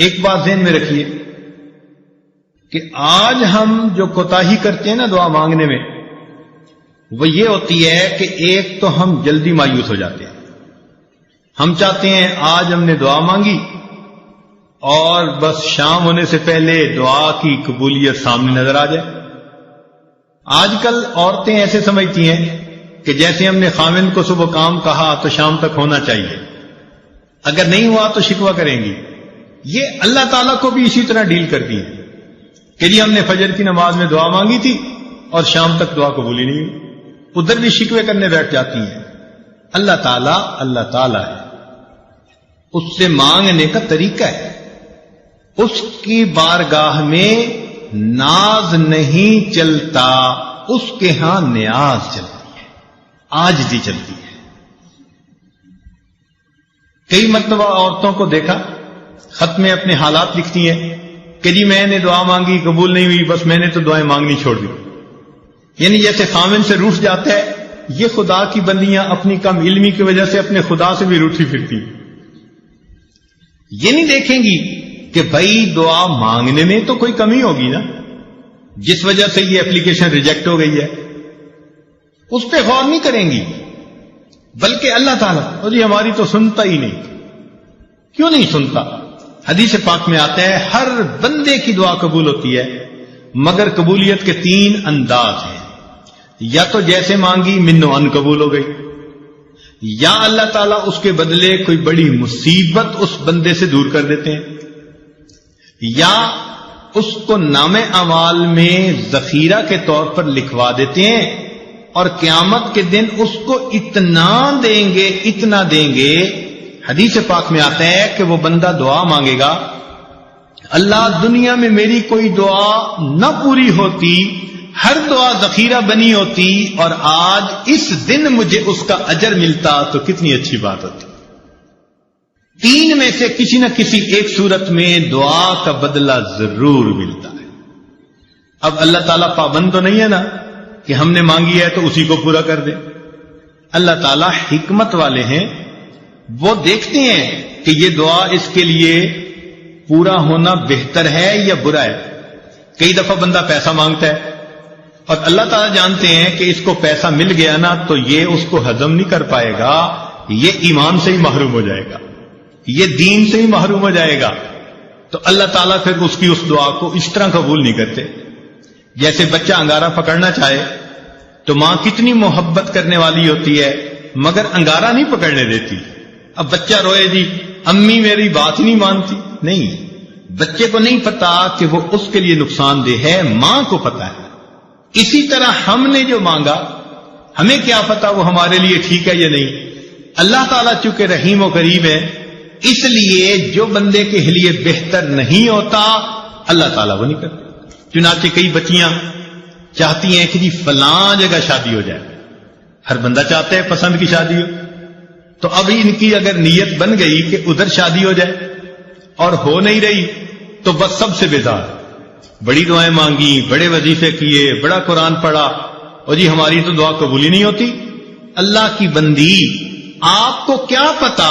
ایک بات ذہن میں رکھیے کہ آج ہم جو کوتاہی کرتے ہیں نا دعا مانگنے میں، وہ یہ ہوتی ہے کہ ایک تو ہم جلدی مایوس ہو جاتے ہیں. ہم چاہتے ہیں آج ہم نے دعا مانگی اور بس شام ہونے سے پہلے دعا کی قبولیت سامنے نظر آ جائے. آج کل عورتیں ایسے سمجھتی ہیں کہ جیسے ہم نے خاوند کو صبح کام کہا تو شام تک ہونا چاہیے، اگر نہیں ہوا تو شکوہ کریں گی. یہ اللہ تعالیٰ کو بھی اسی طرح ڈیل کرتی ہے کہ جی ہم نے فجر کی نماز میں دعا مانگی تھی اور شام تک دعا قبول ہی نہیں ہوئی. ادھر بھی شکوے کرنے بیٹھ جاتی ہیں. اللہ تعالیٰ ہے، اس سے مانگنے کا طریقہ ہے. اس کی بارگاہ میں ناز نہیں چلتا، اس کے ہاں نیاز چلتی ہے، عاجزی چلتی ہے. کئی مرتبہ عورتوں کو دیکھا خط میں اپنے حالات لکھتی ہیں کہ جی میں نے دعا مانگی قبول نہیں ہوئی، بس میں نے تو دعائیں مانگنی چھوڑ دی. یعنی جیسے خامن سے روٹھ جاتا ہے، یہ خدا کی بندیاں اپنی کم علمی کی وجہ سے اپنے خدا سے بھی روٹھی پھرتی. یہ نہیں دیکھیں گی کہ بھائی دعا مانگنے میں تو کوئی کمی ہوگی نا، جس وجہ سے یہ اپلیکیشن ریجیکٹ ہو گئی ہے، اس پہ غور نہیں کریں گی. بلکہ اللہ تعالیٰ جی ہماری تو سنتا ہی نہیں. کیوں نہیں سنتا؟ حدیث پاک میں آتا ہے ہر بندے کی دعا قبول ہوتی ہے، مگر قبولیت کے 3 انداز ہیں. یا تو جیسے مانگی منو ان قبول ہو گئی، یا اللہ تعالیٰ اس کے بدلے کوئی بڑی مصیبت اس بندے سے دور کر دیتے ہیں، یا اس کو نام اعمال میں ذخیرہ کے طور پر لکھوا دیتے ہیں اور قیامت کے دن اس کو اتنا دیں گے. حدیث پاک میں آتا ہے کہ وہ بندہ دعا مانگے گا، اللہ دنیا میں میری کوئی دعا نہ پوری ہوتی، ہر دعا ذخیرہ بنی ہوتی اور آج اس دن مجھے اس کا اجر ملتا تو کتنی اچھی بات ہوتی. 3 میں سے کسی نہ کسی ایک صورت میں دعا کا بدلہ ضرور ملتا ہے. اب اللہ تعالیٰ پابند تو نہیں ہے نا کہ ہم نے مانگی ہے تو اسی کو پورا کر دے. اللہ تعالیٰ حکمت والے ہیں، وہ دیکھتے ہیں کہ یہ دعا اس کے لیے پورا ہونا بہتر ہے یا برا ہے. کئی دفعہ بندہ پیسہ مانگتا ہے اور اللہ تعالیٰ جانتے ہیں کہ اس کو پیسہ مل گیا نا تو یہ اس کو ہضم نہیں کر پائے گا، یہ ایمان سے ہی محروم ہو جائے گا، یہ دین سے ہی محروم ہو جائے گا. تو اللہ تعالیٰ پھر اس کی اس دعا کو اس طرح قبول نہیں کرتے. جیسے بچہ انگارہ پکڑنا چاہے تو ماں کتنی محبت کرنے والی ہوتی ہے مگر انگارہ نہیں پکڑنے دیتی. اب بچہ روئے جی امی میری بات ہی نہیں مانتی، نہیں، بچے کو نہیں پتا کہ وہ اس کے لیے نقصان دہ ہے، ماں کو پتا ہے. اسی طرح ہم نے جو مانگا ہمیں کیا پتا وہ ہمارے لیے ٹھیک ہے یا نہیں. اللہ تعالیٰ چونکہ رحیم و کریم ہے، اس لیے جو بندے کے لیے بہتر نہیں ہوتا اللہ تعالیٰ وہ نہیں کرتا. چنانچہ کئی بچیاں چاہتی ہیں کہ جی فلاں جگہ شادی ہو جائے، ہر بندہ چاہتا ہے پسند کی شادی ہو. تو اب ان کی اگر نیت بن گئی کہ ادھر شادی ہو جائے اور ہو نہیں رہی تو بس سب سے بیزار، بڑی دعائیں مانگی، بڑے وظیفے کیے، بڑا قرآن پڑھا اور جی ہماری تو دعا قبول ہی نہیں ہوتی. اللہ کی بندی، آپ کو کیا پتا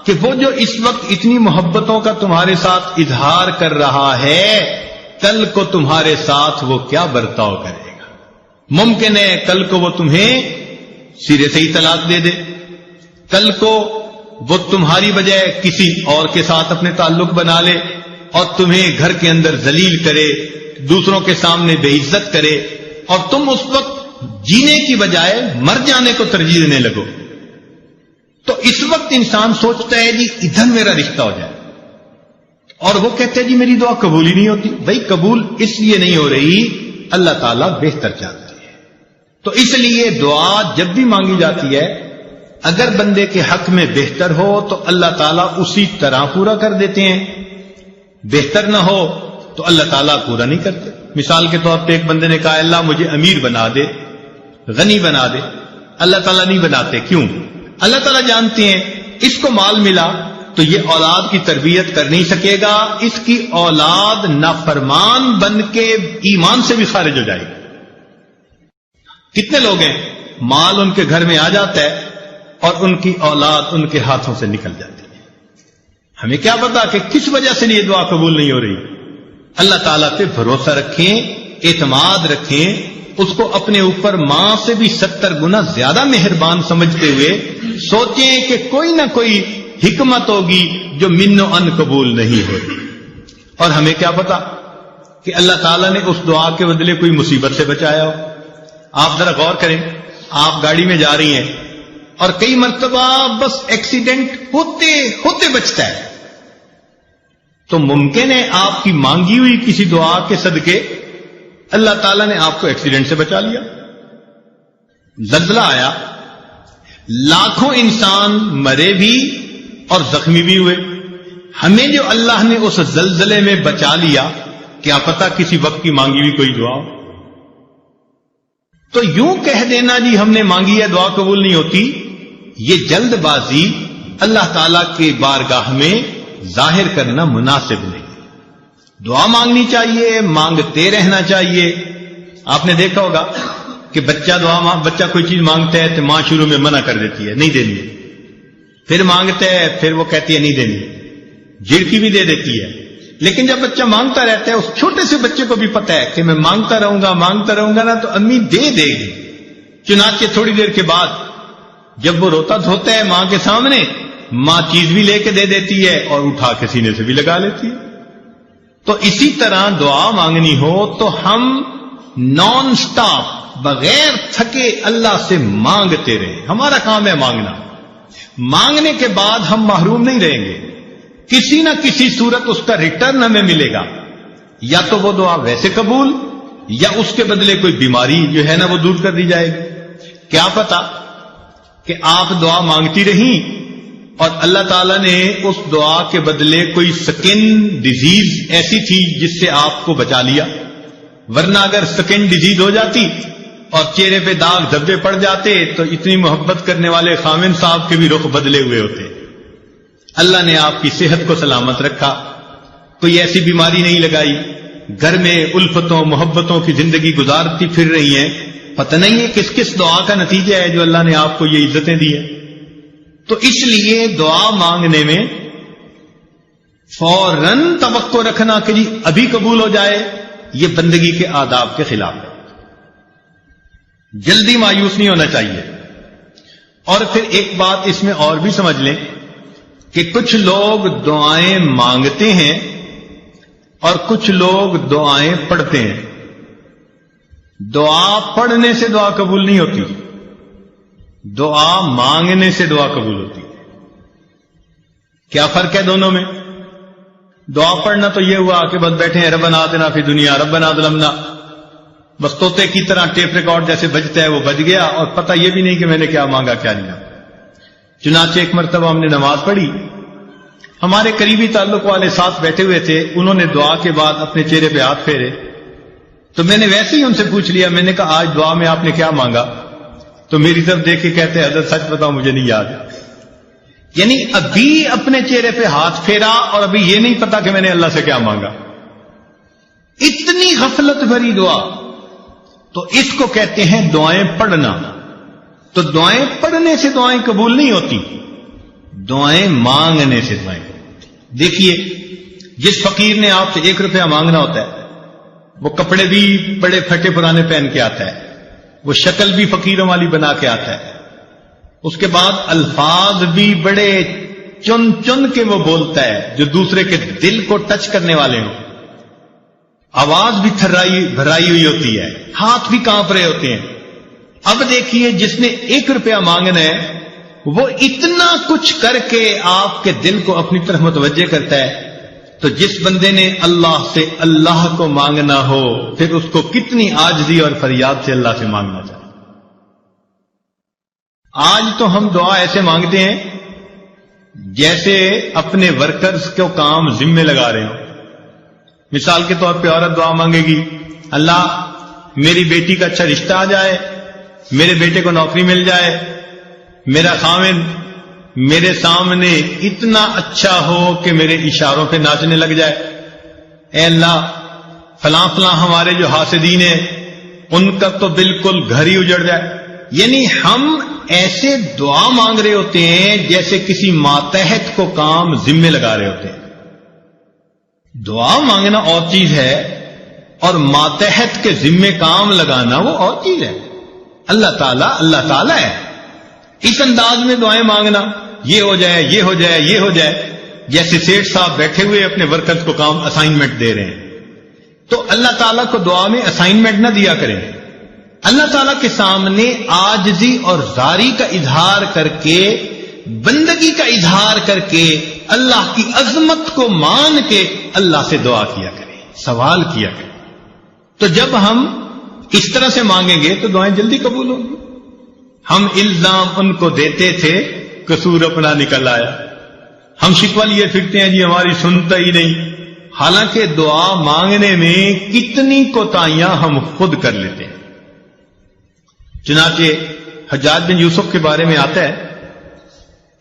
کہ وہ جو اس وقت اتنی محبتوں کا تمہارے ساتھ اظہار کر رہا ہے کل کو تمہارے ساتھ وہ کیا برتاؤ کرے گا. ممکن ہے کل کو وہ تمہیں سرے سے ہی طلاق دے دے، کل کو وہ تمہاری بجائے کسی اور کے ساتھ اپنے تعلق بنا لے اور تمہیں گھر کے اندر ذلیل کرے، دوسروں کے سامنے بے عزت کرے اور تم اس وقت جینے کی بجائے مر جانے کو ترجیح دینے لگو. تو اس وقت انسان سوچتا ہے جی ادھر میرا رشتہ ہو جائے اور وہ کہتے ہیں جی میری دعا قبول ہی نہیں ہوتی. بھائی قبول اس لیے نہیں ہو رہی، اللہ تعالیٰ بہتر جانتے ہیں. تو اس لیے دعا جب بھی مانگی جاتی ہے اگر بندے کے حق میں بہتر ہو تو اللہ تعالیٰ اسی طرح پورا کر دیتے ہیں، بہتر نہ ہو تو اللہ تعالیٰ پورا نہیں کرتے. مثال کے طور پہ ایک بندے نے کہا اللہ مجھے امیر بنا دے، غنی بنا دے. اللہ تعالیٰ نہیں بناتے. کیوں؟ اللہ تعالیٰ جانتے ہیں اس کو مال ملا تو یہ اولاد کی تربیت کر نہیں سکے گا، اس کی اولاد نافرمان بن کے ایمان سے بھی خارج ہو جائے گی. کتنے لوگ ہیں مال ان کے گھر میں آ جاتا ہے اور ان کی اولاد ان کے ہاتھوں سے نکل جاتی ہے. ہمیں کیا پتا کہ کس وجہ سے یہ دعا قبول نہیں ہو رہی. اللہ تعالیٰ پہ بھروسہ رکھیں، اعتماد رکھیں، اس کو اپنے اوپر ماں سے بھی 70 گنا زیادہ مہربان سمجھتے ہوئے سوچیں کہ کوئی نہ کوئی حکمت ہوگی جو من و ان قبول نہیں ہو رہی. اور ہمیں کیا پتا کہ اللہ تعالیٰ نے اس دعا کے بدلے کوئی مصیبت سے بچایا ہو. آپ ذرا غور کریں، آپ گاڑی میں جا رہی ہیں اور کئی مرتبہ بس ایکسیڈنٹ ہوتے ہوتے بچتا ہے، تو ممکن ہے آپ کی مانگی ہوئی کسی دعا کے صدقے اللہ تعالیٰ نے آپ کو ایکسیڈنٹ سے بچا لیا. زلزلہ آیا، لاکھوں انسان مرے بھی اور زخمی بھی ہوئے. ہمیں جو اللہ نے اس زلزلے میں بچا لیا، کیا پتا کسی وقت کی مانگی ہوئی کوئی دعا ہو. تو یوں کہہ دینا جی ہم نے مانگی ہے دعا قبول نہیں ہوتی، یہ جلد بازی اللہ تعالیٰ کے بارگاہ میں ظاہر کرنا مناسب نہیں. دعا مانگنی چاہیے، مانگتے رہنا چاہیے. آپ نے دیکھا ہوگا کہ بچہ کوئی چیز مانگتا ہے تو ماں شروع میں منع کر دیتی ہے، نہیں دینی ہے. پھر مانگتا ہے، پھر وہ کہتی ہے نہیں دینی، جھڑکی بھی دے دیتی ہے. لیکن جب بچہ مانگتا رہتا ہے، اس چھوٹے سے بچے کو بھی پتا ہے کہ میں مانگتا رہوں گا نا تو امی دے دے گی. چنانچہ تھوڑی دیر کے بعد جب وہ روتا دھوتا ہے ماں کے سامنے، ماں چیز بھی لے کے دے دیتی ہے اور اٹھا کے سینے سے بھی لگا لیتی ہے. تو اسی طرح دعا مانگنی ہو تو ہم نان سٹاپ بغیر تھکے اللہ سے مانگتے رہیں. ہمارا کام ہے مانگنا. مانگنے کے بعد ہم محروم نہیں رہیں گے، کسی نہ کسی صورت اس کا ریٹرن ہمیں ملے گا. یا تو وہ دعا ویسے قبول، یا اس کے بدلے کوئی بیماری جو ہے نا وہ دور کر دی جائے گی. کیا پتا کہ آپ دعا مانگتی رہیں اور اللہ تعالیٰ نے اس دعا کے بدلے کوئی سکن ڈیزیز ایسی تھی جس سے آپ کو بچا لیا. ورنہ اگر سکن ڈیزیز ہو جاتی اور چہرے پہ داغ دھبے پڑ جاتے تو اتنی محبت کرنے والے خامن صاحب کے بھی رخ بدلے ہوئے ہوتے. اللہ نے آپ کی صحت کو سلامت رکھا، کوئی ایسی بیماری نہیں لگائی، گھر میں الفتوں محبتوں کی زندگی گزارتی پھر رہی ہیں. پتہ نہیں ہے کس کس دعا کا نتیجہ ہے جو اللہ نے آپ کو یہ عزتیں دی ہیں. تو اس لیے دعا مانگنے میں فوراً توقع رکھنا کہ جی ابھی قبول ہو جائے، یہ بندگی کے آداب کے خلاف ہے. جلدی مایوس نہیں ہونا چاہیے. اور پھر ایک بات اس میں اور بھی سمجھ لیں کہ کچھ لوگ دعائیں مانگتے ہیں اور کچھ لوگ دعائیں پڑھتے ہیں. دعا پڑھنے سے دعا قبول نہیں ہوتی، دعا مانگنے سے دعا قبول ہوتی. کیا فرق ہے دونوں میں؟ دعا پڑھنا تو یہ ہوا کہ بس بیٹھے ہیں ربنا آتنا فی دنیا ربنا ظلمنا، بس طوطے کی طرح ٹیپ ریکارڈ جیسے بجتا ہے وہ بج گیا اور پتہ یہ بھی نہیں کہ میں نے کیا مانگا کیا نہیں. چنانچہ ایک مرتبہ ہم نے نماز پڑھی، ہمارے قریبی تعلق والے ساتھ بیٹھے ہوئے تھے. انہوں نے دعا کے بعد اپنے چہرے پہ ہاتھ پھیرے تو میں نے ویسے ہی ان سے پوچھ لیا، میں نے کہا آج دعا میں آپ نے کیا مانگا؟ تو میری طرف دیکھ کے کہتے ہیں حضرت سچ بتاؤ مجھے نہیں یاد. یعنی ابھی اپنے چہرے پہ ہاتھ پھیرا اور ابھی یہ نہیں پتا کہ میں نے اللہ سے کیا مانگا. اتنی غفلت بھری دعا. تو اس کو کہتے ہیں دعائیں پڑھنا. تو دعائیں پڑھنے سے دعائیں قبول نہیں ہوتی، دعائیں مانگنے سے دعائیں قبول. دیکھیے جس فقیر نے آپ سے 1 روپیہ مانگنا ہوتا ہے وہ کپڑے بھی بڑے پھٹے پرانے پہن کے آتا ہے، وہ شکل بھی فقیروں والی بنا کے آتا ہے، اس کے بعد الفاظ بھی بڑے چن چن کے وہ بولتا ہے جو دوسرے کے دل کو ٹچ کرنے والے ہوں. آواز بھی بھرائی ہوئی ہوتی ہے، ہاتھ بھی کانپ رہے ہوتے ہیں. اب دیکھیے جس نے 1 روپیہ مانگنا ہے وہ اتنا کچھ کر کے آپ کے دل کو اپنی طرف متوجہ کرتا ہے. تو جس بندے نے اللہ سے اللہ کو مانگنا ہو پھر اس کو کتنی عاجزی اور فریاد سے اللہ سے مانگنا چاہیے. آج تو ہم دعا ایسے مانگتے ہیں جیسے اپنے ورکرز کو کام ذمہ لگا رہے ہوں. مثال کے طور پہ عورت دعا مانگے گی، اللہ میری بیٹی کا اچھا رشتہ آ جائے، میرے بیٹے کو نوکری مل جائے، میرا خاوند میرے سامنے اتنا اچھا ہو کہ میرے اشاروں پہ ناچنے لگ جائے. اے اللہ فلاں فلاں ہمارے جو حاسدین ہیں ان کا تو بالکل گھر ہی اجڑ جائے. یعنی ہم ایسے دعا مانگ رہے ہوتے ہیں جیسے کسی ماتحت کو کام ذمے لگا رہے ہوتے ہیں. دعا مانگنا اور چیز ہے اور ماتحت کے ذمے کام لگانا وہ اور چیز ہے. اللہ تعالیٰ ہے. اس انداز میں دعائیں مانگنا، یہ ہو جائے، یہ ہو جائے، یہ ہو جائے، جیسے سیٹھ صاحب بیٹھے ہوئے اپنے ورکرز کو کام اسائنمنٹ دے رہے ہیں. تو اللہ تعالیٰ کو دعا میں اسائنمنٹ نہ دیا کریں. اللہ تعالیٰ کے سامنے عاجزی اور زاری کا اظہار کر کے، بندگی کا اظہار کر کے، اللہ کی عظمت کو مان کے اللہ سے دعا کیا کریں، سوال کیا کریں. تو جب ہم اس طرح سے مانگیں گے تو دعائیں جلدی قبول ہوں گی. ہم الزام ان کو دیتے تھے، قصور اپنا نکل آیا. ہم شکوہ لیے پھرتے ہیں جی ہماری سنتا ہی نہیں، حالانکہ دعا مانگنے میں کتنی کوتاہیاں ہم خود کر لیتے ہیں. چنانچہ حجاج بن یوسف کے بارے میں آتا ہے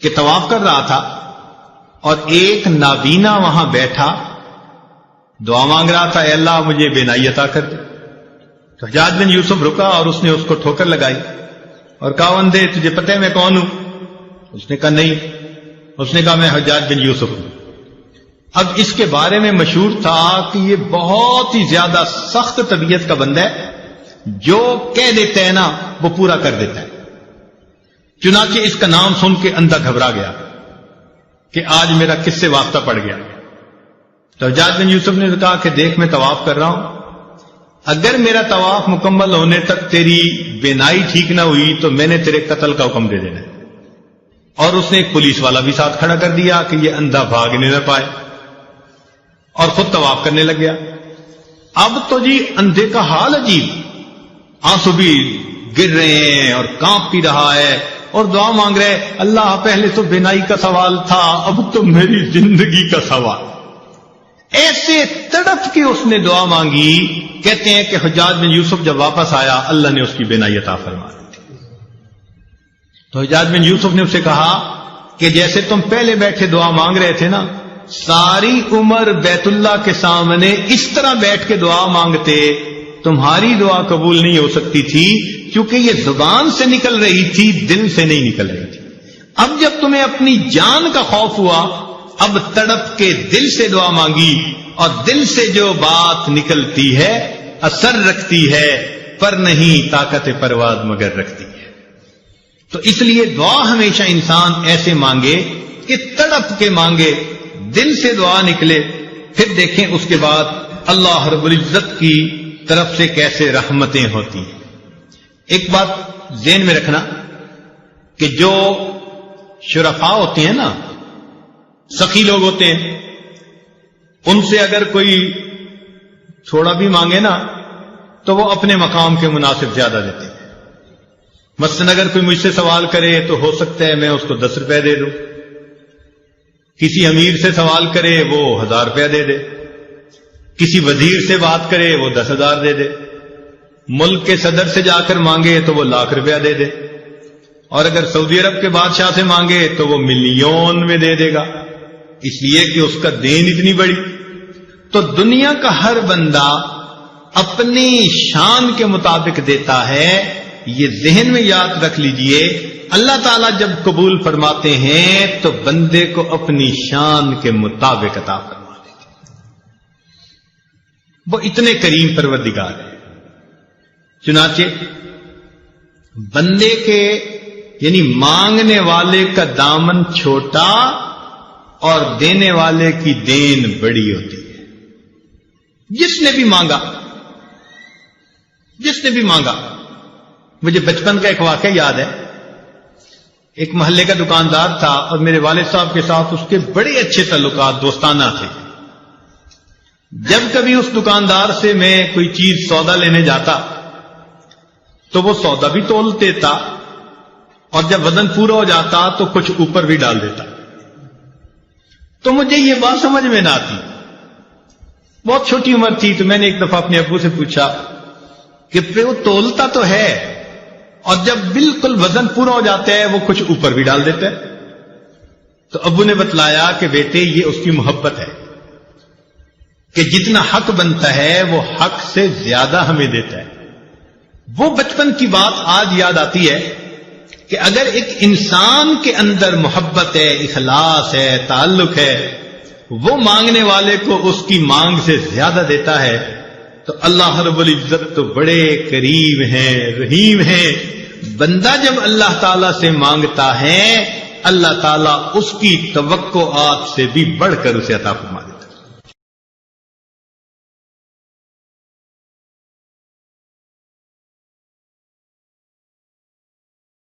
کہ طواف کر رہا تھا اور ایک نابینا وہاں بیٹھا دعا مانگ رہا تھا، اے اللہ مجھے بینائی عطا کر دے. تو حجاج بن یوسف رکا اور اس نے اس کو ٹھوکر لگائی اور کہا اندھے تجھے پتہ ہے میں کون ہوں؟ اس نے کہا نہیں. اس نے کہا میں حجاج بن یوسف ہوں. اب اس کے بارے میں مشہور تھا کہ یہ بہت ہی زیادہ سخت طبیعت کا بندہ ہے، جو کہہ دیتا ہے نا وہ پورا کر دیتا ہے. چنانچہ اس کا نام سن کے اندھا گھبرا گیا کہ آج میرا کس سے واسطہ پڑ گیا. تو حجاج بن یوسف نے کہا کہ دیکھ میں طواف کر رہا ہوں، اگر میرا طواف مکمل ہونے تک تیری بینائی ٹھیک نہ ہوئی تو میں نے تیرے قتل کا حکم دے دینا ہے. اور اس نے ایک پولیس والا بھی ساتھ کھڑا کر دیا کہ یہ اندھا بھاگنے نہ پائے، اور خود طواف کرنے لگ گیا. اب تو جی اندھے کا حال عجیب، آنسو بھی گر رہے ہیں اور کانپ بھی رہا ہے اور دعا مانگ رہے، اللہ پہلے تو بینائی کا سوال تھا، اب تو میری زندگی کا سوال. ایسے تڑپ کے اس نے دعا مانگی. کہتے ہیں کہ حجاج بن یوسف جب واپس آیا اللہ نے اس کی بینائی عطا فرما دی. تو حجاج بن یوسف نے اسے کہا کہ جیسے تم پہلے بیٹھے دعا مانگ رہے تھے نا، ساری عمر بیت اللہ کے سامنے اس طرح بیٹھ کے دعا مانگتے، تمہاری دعا قبول نہیں ہو سکتی تھی کیونکہ یہ زبان سے نکل رہی تھی، دل سے نہیں نکل رہی تھی. اب جب تمہیں اپنی جان کا خوف ہوا، اب تڑپ کے دل سے دعا مانگی، اور دل سے جو بات نکلتی ہے اثر رکھتی ہے، پر نہیں طاقت پرواز مگر رکھتی ہے. تو اس لیے دعا ہمیشہ انسان ایسے مانگے کہ تڑپ کے مانگے، دل سے دعا نکلے. پھر دیکھیں اس کے بعد اللہ رب العزت کی طرف سے کیسے رحمتیں ہوتی ہیں. ایک بات ذہن میں رکھنا کہ جو شرفاء ہوتے ہیں نا، سخی لوگ ہوتے ہیں، ان سے اگر کوئی تھوڑا بھی مانگے نا تو وہ اپنے مقام کے مناسب زیادہ دیتے ہیں. مثلا اگر کوئی مجھ سے سوال کرے تو ہو سکتا ہے میں اس کو 10 روپے دے دوں، کسی امیر سے سوال کرے وہ 1000 روپیہ دے دے، کسی وزیر سے بات کرے وہ 10,000 دے دے، ملک کے صدر سے جا کر مانگے تو وہ 1,00,000 روپیہ دے دے، اور اگر سعودی عرب کے بادشاہ سے مانگے تو وہ ملین میں دے دے گا، اس لیے کہ اس کا دین اتنی بڑی. تو دنیا کا ہر بندہ اپنی شان کے مطابق دیتا ہے. یہ ذہن میں یاد رکھ لیجئے، اللہ تعالیٰ جب قبول فرماتے ہیں تو بندے کو اپنی شان کے مطابق عطا فرما دیتے ہیں. وہ اتنے کریم پروردگار ہیں. چنانچہ بندے کے یعنی مانگنے والے کا دامن چھوٹا اور دینے والے کی دین بڑی ہوتی ہے. جس نے بھی مانگا. مجھے بچپن کا ایک واقعہ یاد ہے. ایک محلے کا دکاندار تھا اور میرے والد صاحب کے ساتھ اس کے بڑے اچھے تعلقات دوستانہ تھے. جب کبھی اس دکاندار سے میں کوئی چیز سودا لینے جاتا تو وہ سودا بھی تول دیتا اور جب وزن پورا ہو جاتا تو کچھ اوپر بھی ڈال دیتا. تو مجھے یہ بات سمجھ میں نہ آتی. بہت چھوٹی عمر تھی تو میں نے ایک دفعہ اپنے ابو سے پوچھا کہ وہ تولتا تو ہے اور جب بالکل وزن پورا ہو جاتا ہے وہ کچھ اوپر بھی ڈال دیتا ہے. تو ابو نے بتلایا کہ بیٹے یہ اس کی محبت ہے کہ جتنا حق بنتا ہے وہ حق سے زیادہ ہمیں دیتا ہے. وہ بچپن کی بات آج یاد آتی ہے کہ اگر ایک انسان کے اندر محبت ہے، اخلاص ہے، تعلق ہے، وہ مانگنے والے کو اس کی مانگ سے زیادہ دیتا ہے تو اللہ رب العزت تو بڑے کریم ہیں، رحیم ہیں. بندہ جب اللہ تعالی سے مانگتا ہے اللہ تعالیٰ اس کی توقعات سے بھی بڑھ کر اسے عطا فرما دیتا ہے.